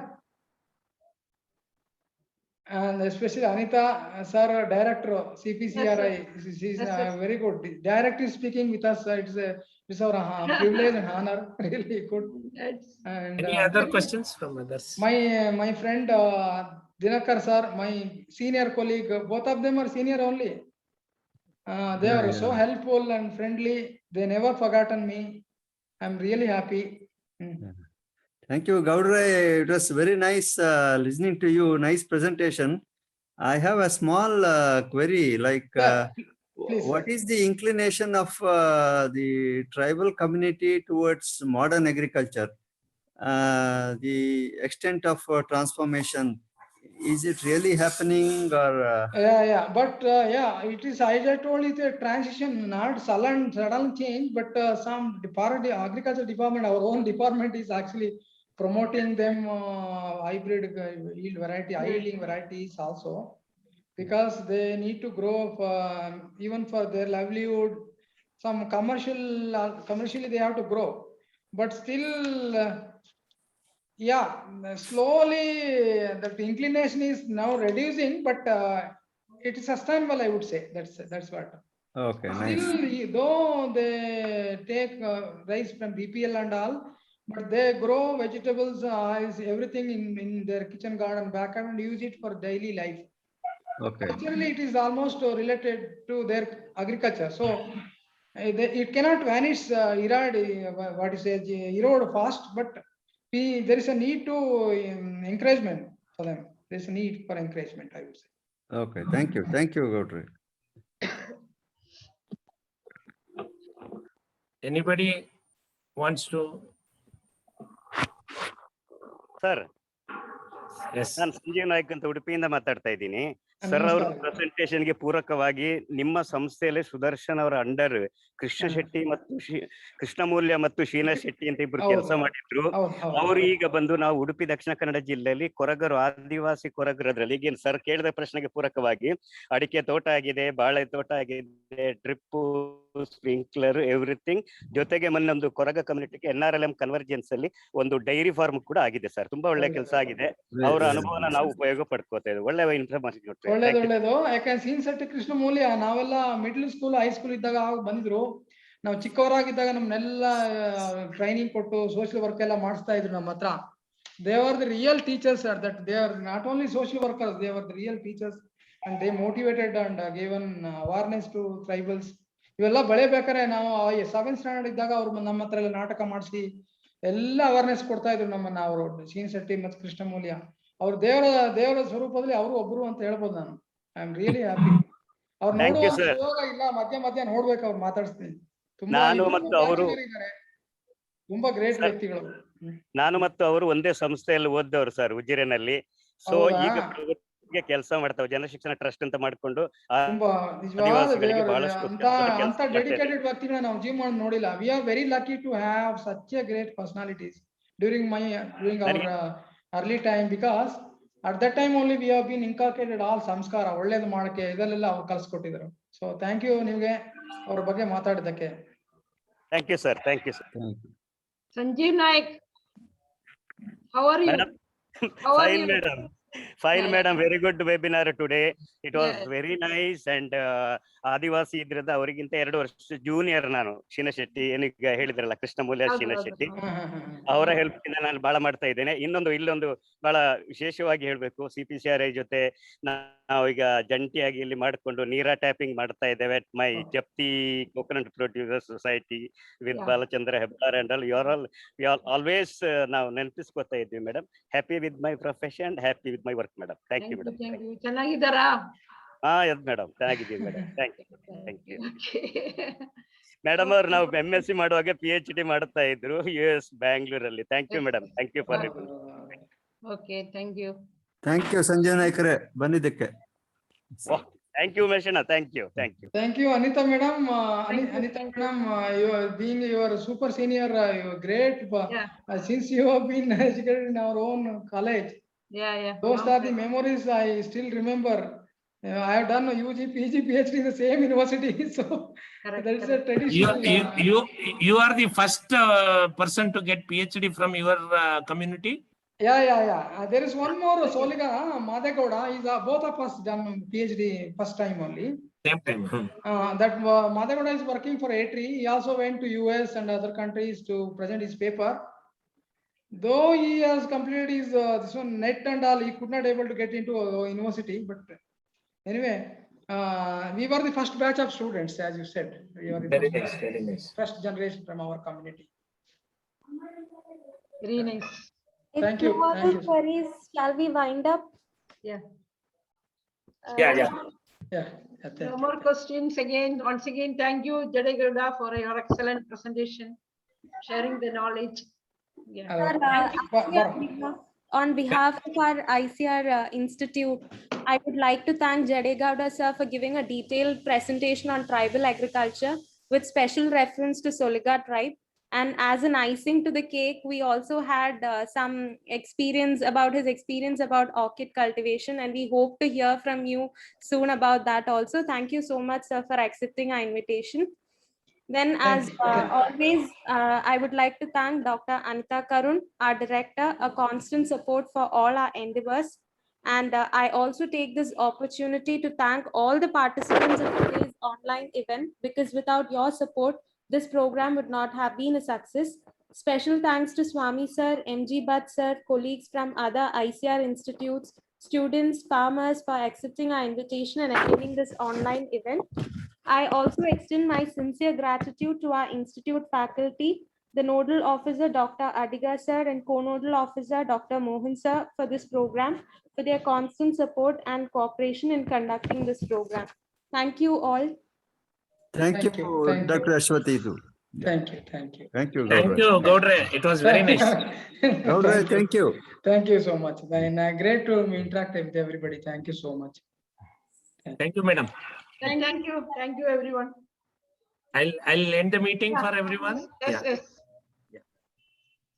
And especially Anita, sir, director, CPCRI, she's Yes, very good. Directly speaking with us, it's our privilege and honor. Really good. That's And Any other questions from others? my friend Dinakar sir, my senior colleague, both of them are senior only. They Yeah, are so yeah. helpful and friendly. They never forgotten me. I'm really happy. Thank you, Gaudre. It was very nice listening to you. Nice presentation. I have a small query, like Sir, please, what sir. is the inclination of the tribal community towards modern agriculture? The extent of transformation, is it really happening or? Yeah. But yeah, it is, as I told you, it's a transition, not sudden change, but some department, agriculture department, our own department is actually promoting them hybrid yield variety, high yielding varieties also, because they need to grow even for their livelihood. Some commercially they have to grow, but still. Yeah, slowly that inclination is now reducing, but it is sustainable, I would say. That's what. Okay, nice. Still, though they take rice from BPL and all, but they grow vegetables, everything in their kitchen garden back and use it for daily life. Okay. Culturally, it is almost related to their agriculture. So it cannot vanish, erode fast, but there is a need to encouragement for them. There's a need for encouragement, I would say. Okay, thank you. Thank you, Gaudre. Anybody wants to? Sir Yes. ನಾನು ಸಂಜೀವ್ ನಾಯ್ಕ್ ಅಂತ ಉಡುಪಿಯಿಂದ ಮಾತಾಡ್ತಾ ಇದ್ದೀನಿ sir. ನಮಸ್ಕಾರ. ಅವರ ಪ್ರೆಸೆಂಟೇಷನ್ಗೆ ಪೂರಕವಾಗಿ ನಿಮ್ಮ ಸಂಸ್ಥೆಯಲ್ಲಿ ಸುದರ್ಶನ್ ಅವರ ಅಂಡರ್ ಕೃಷ್ಣ ಶೆಟ್ಟಿ ಮತ್ತು ಕೃಷ್ಣಮೂಲ್ಯ ಮತ್ತು ಶ್ರೀನಾಥ್ ಶೆಟ್ಟಿ ಅಂತ ಇಬ್ರು ಕೆಲಸ ಮಾಡಿದ್ರು. ಅವರು ಈಗ ಬಂದು ನಾವು ಉಡುಪಿ ದಕ್ಷಿಣ ಕನ್ನಡ ಜಿಲ್ಲೆಯಲ್ಲಿ ಕೊರಗರು, ಆದಿವಾಸಿ ಕೊರಗರದ್ರಲ್ಲಿ ಈಗ ಸರ್ ಕೇಳಿದ ಪ್ರಶ್ನೆಗೆ ಪೂರಕವಾಗಿ ಅಡಿಕೆ ತೋಟ ಆಗಿದೆ, ಬಾಳೆ ತೋಟ ಆಗಿದೆ, ಡ್ರಿಪ್, ಸ್ಪ್ರಿಂಕ್ಲರ್, ಎವ್ರಿಥಿಂಗ್. ಜೊತೆಗೆ ಮೊನ್ನೆ ಒಂದು ಕೊರಗ ಕಮ್ಯುನಿಟಿಗೆ NRLM ಕನ್ವರ್ಜೆನ್ಸ್ ಅಲ್ಲಿ ಒಂದು ಡೈರಿ ಫಾರ್ಮ್ ಕೂಡ ಆಗಿದೆ ಸರ್. ತುಂಬಾ ಒಳ್ಳೆ ಕೆಲಸ ಆಗಿದೆ. ಅವರ ಅನುಭವನ ನಾವು ಉಪಯೋಗ ಪಡ್ಕೋತಾ ಇದ್ದೇವೆ. ಒಳ್ಳೆ ಇನ್ಫಾರ್ಮೇಶನ್. ಒಳ್ಳೇದು. ಯಾಕಂದ್ರೆ ಸೀನ್ಸೆಟ್ಟಿ ಕೃಷ್ಣಮೂಲ್ಯ ನಾವೆಲ್ಲ ಮಿಡ್ಲ್ ಸ್ಕೂಲ್, ಹೈಸ್ಕೂಲ್ ಇದ್ದಾಗ ಬಂದಿದ್ರು. ನಾವು ಚಿಕ್ಕವರಾಗಿದ್ದಾಗ ನಮ್ನೆಲ್ಲ ಟ್ರೈನಿಂಗ್ ಕೊಟ್ಟು ಸೋಷಿಯಲ್ ವರ್ಕ್ ಎಲ್ಲ ಮಾಡಿಸ್ತಾ ಇದ್ರು ನಮ್ಮ ಹತ್ರ. They are the real teachers, sir. That they are not only social workers, they were the real teachers, and they motivated and given awareness to tribals. ಇವೆಲ್ಲ ಬೆಳೆಬೇಕಾದ್ರೆ ನಾವು 7th ಸ್ಟ್ಯಾಂಡರ್ಡ್ ಇದ್ದಾಗ ಅವ್ರು ನಮ್ಮ ಹತ್ರ ಎಲ್ಲ ನಾಟಕ ಮಾಡಿಸಿ ಎಲ್ಲ ಅವೇರ್ನೆಸ್ ಕೊಡ್ತಾ ಇದ್ರು ನಮ್ಮನ್ನ. ಅವರು ಸೀನ್ಸೆಟ್ಟಿ ಮತ್ತು ಕೃಷ್ಣಮೂಲ್ಯ ಅವ್ರ ದೇವರ ಸ್ವರೂಪದಲ್ಲಿ ಅವರು ಒಬ್ರು ಅಂತ ಹೇಳ್ಬೋದು ನಾನು. I am really happy. ಅವ್ರು ನೋಡುವಾಗ ಇಲ್ಲ, ಮಧ್ಯ ನೋಡ್ಬೇಕು, ಅವ್ರು ಮಾತಾಡಿಸ್ತೀನಿ. ತುಂಬಾ ತುಂಬಾ ಗ್ರೇಟ್ ವ್ಯಕ್ತಿಗಳು. ನಾನು ಮತ್ತು ಅವರು ಒಂದೇ ಸಂಸ್ಥೆಯಲ್ಲಿ ಓದ್ದವರು ಸರ್, ಉಜಿರೆನಲ್ಲಿ. ಸೊ ಈಗ ಕೆಲಸ ಮಾಡ್ತಾವೆ ಜನಶಿಕ್ಷಣ ಟ್ರಸ್ಟ್ ಅಂತ ಮಾಡ್ಕೊಂಡು. ತುಂಬಾ ನಿಜವಾದ ಅಂತ ಡೆಡಿಕೇಟೆಡ್ ವ್ಯಕ್ತಿಗಳನ್ನ ನಾವು ಜೀವನ ನೋಡಿಲ್ಲ. We are very lucky to have such a great personalities during our early time, because at that time only we have been inculcated all samskara, ಒಳ್ಳೇದು ಮಾಡಕ್ಕೆ ಇದೆಲ್ಲ ಅವ್ರು ಕಲ್ಸ್ಕೊಟ್ಟಿದ್ರು. ಸೊ ಥ್ಯಾಂಕ್ ಯು ನಿಮ್ಗೆ. ಅವ್ರ ಬಗ್ಗೆ ಮಾತಾಡಿದ್ದಕ್ಕೆ. Thank you sir, thank you sir. Sanjeev Naik, how are you? Madam, How are fine you? madam. Fine Yeah, madam, very good webinar today. It was Yeah. very nice and ಆದಿವಾಸಿ ಇದ್ರಿಂದ ಅವರಿಗಿಂತ 2 ವರ್ಷ junior ನಾನು. ಶೀನಾ ಶೆಟ್ಟಿ ಏನೀಗ ಹೇಳಿದ್ರಲ್ಲ ಕೃಷ್ಣಮೂಲ್ಯ ಹೌದು, ಶೀನಾ ಹೌದು, ಶೆಟ್ಟಿ, ಹೌದು. ಅವರ ಹೆಲ್ಪ್ ಇಂದ ನಾನು ಬಹಳ ಮಾಡ್ತಾ ಇದ್ದೇನೆ. ಇಲ್ಲೊಂದು ಬಹಳ ವಿಶೇಷವಾಗಿ ಹೇಳ್ಬೇಕು, CPCRI ಜೊತೆ ನಾವು ಈಗ ಜಂಟಿಯಾಗಿ ಇಲ್ಲಿ ಮಾಡಿಕೊಂಡು ನೀರಾ ಟ್ಯಾಪಿಂಗ್ ಮಾಡ್ತಾ ಇದ್ದೇವೆ at my Japti coconut producer society with Yeah. Balachandra Hebbar and all. we are always ನಾವು ನೆನಪಿಸ್ಕೊತಾ ಇದ್ವಿ madam. Happy with my profession, happy with my work madam. Thank you madam. Thank you. ಚೆನ್ನಾಗಿದ್ದಾರಾ? ಎಸ್ ಮೇಡಮ್, ಚೆನ್ನಾಗಿದ್ದೀವಿ madam. Thank you. Okay. Madam ಅವ್ರು ನಾವು MSc ಮಾಡುವಾಗ PhD ಮಾಡ್ತಾ ಇದ್ರು US ಬ್ಯಾಂಗ್ಳೂರಲ್ಲಿ. Thank you madam, thank you for it. Okay, thank you. Thank you Sanjeev ನಾಯ್ಕರೇ ಬಂದಿದ್ದಕ್ಕೆ. Thank you ಮೇಷಣ, thank you. Thank you, Anita madam. Thank you, Anita thank you. madam, you are being your super senior, you are great. Yeah. Since you have been educated in our own college, Yeah. those are the memories I still remember. I have done UG, PG, PhD in the same university, so Correct, that is a correct. traditional. You are the first person to get PhD from your community. Yeah. There is one more, Soliga, Madhegowda, both of us done PhD first time only. Same time. That Madhegowda is working for A3. He also went to US and other countries to present his paper. Though he has completed his this one NET and all, he could not able to get into a university. But anyway, we were the first batch of students, as you said. We were the Very first, nice, very nice. first generation from our community. Very nice. If Thank you, no other thank you. queries, shall we wind up? Yeah. Yeah. Yeah. No more questions again. Once again, thank you, Jadegowda, for your excellent presentation, sharing the knowledge. Yeah. Sir, on behalf of our ICR Institute, I would like to thank Jadegowda sir for giving a detailed presentation on tribal agriculture with special reference to Soliga tribe. And as an icing to the cake, we also had some experience about orchid cultivation, and we hope to hear from you soon about that also. Thank you so much, sir, for accepting our invitation. Then, as always, I would like to thank Dr. Anita Karun, our director, a constant support for all our endeavors. And I also take this opportunity to thank all the participants of today's online event, because without your support, this program would not have been a success. Special thanks to Swami sir, MG Bhatt sir, colleagues from other ICR institutes, students, farmers for accepting our invitation and attending this online event. I also extend my sincere gratitude to our institute faculty, the nodal officer, Dr. Adiga sir, and co-nodal officer, Dr. Mohan sir, for this program, for their constant support and cooperation in conducting this program. Thank you all. Thank Thank you you, thank you. Doctor Ashwathi. ಇದು Thank you. Thank you, Gaudre. It was very nice. ಗೌಡ್ರೆ, thank you. Thank you so much. And great to interact with everybody. Thank you so much. Thank you, madam. Thank you, everyone. I'll end the meeting for everyone. Yes.